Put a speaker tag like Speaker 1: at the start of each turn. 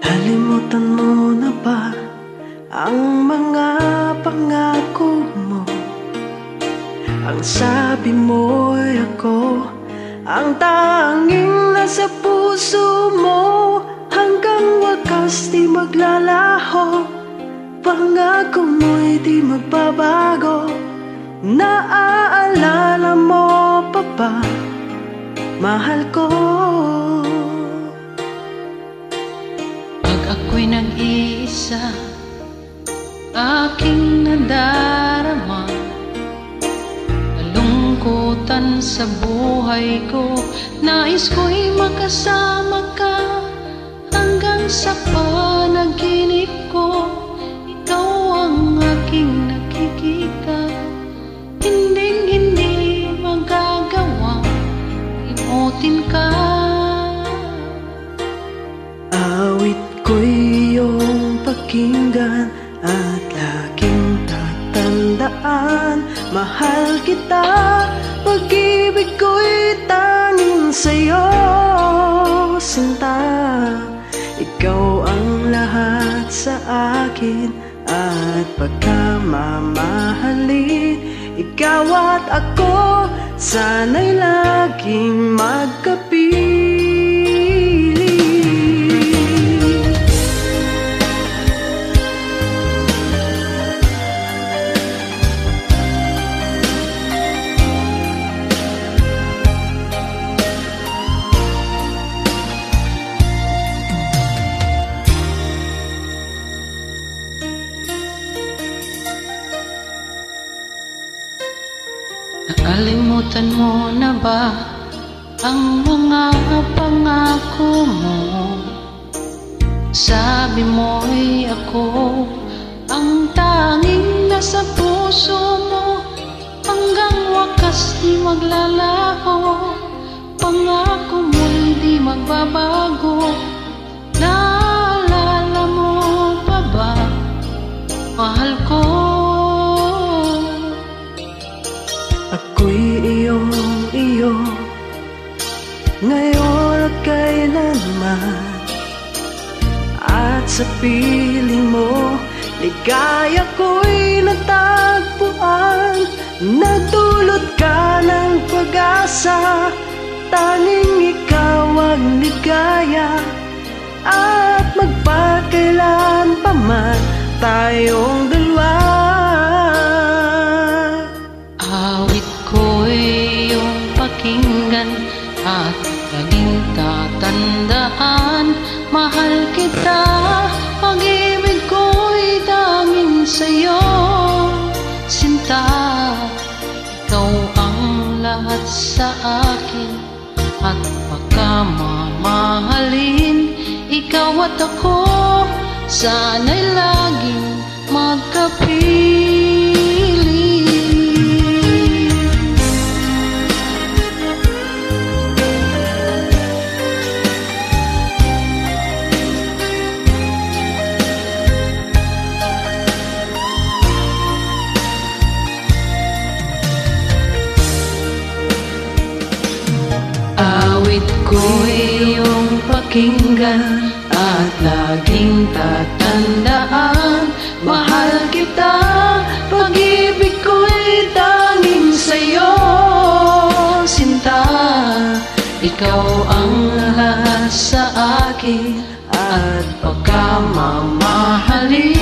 Speaker 1: Nalimutan mo na ba ang mga pangako mo? Ang sabi mo'y ako ang tanging nasa puso mo. Hanggang wakas di maglalaho, pangako mo'y di magbabago. Naaalala mo pa ba, mahal ko?
Speaker 2: Ako'y nag-iisa, aking nadarama, kalungkutan sa buhay ko. Nais ko'y makasama ka hanggang sa panaginip ko. Ikaw ang aking nakikita, hinding-hindi magagawang imutin ka.
Speaker 1: Awit ko'y iyong pakinggan at laging tatandaan. Mahal kita, pag-ibig ko'y tanging sa'yo, sinta. Ikaw ang lahat sa akin at pagkamamahalin. Ikaw at ako, sana'y laging magkapit.
Speaker 2: Nakalimutan mo na ba ang mga pangako mo? Sabi mo'y ako ang tanging nasa puso mo. Hanggang wakas di maglalaho, pangako mo'y di magbabago. Naalala mo pa ba, mahal ko?
Speaker 1: Ako'y iyo ngayon at kailanman, at sa piling mo ligaya ko'y natagpuan. Nagdulot ka ng pag-asa, tanging ikaw ang ligaya. At magpakailan pa man tayong dalawa.
Speaker 2: Awit ko'y iyong pakinggan at laging tatandaan. Mahal kita, pag-ibig ko'y tanging sa'yo, sinta. Ikaw ang lahat sa akin at pagkamamahalin. Ikaw at ako, sana'y laging magkapiling. Awit ko'y iyong pakinggan at laging tatandaan. Mahal kita, pag-ibig ko'y tanging sa'yo, sinta. Ikaw ang lahat sa akin at pagkamamahalin.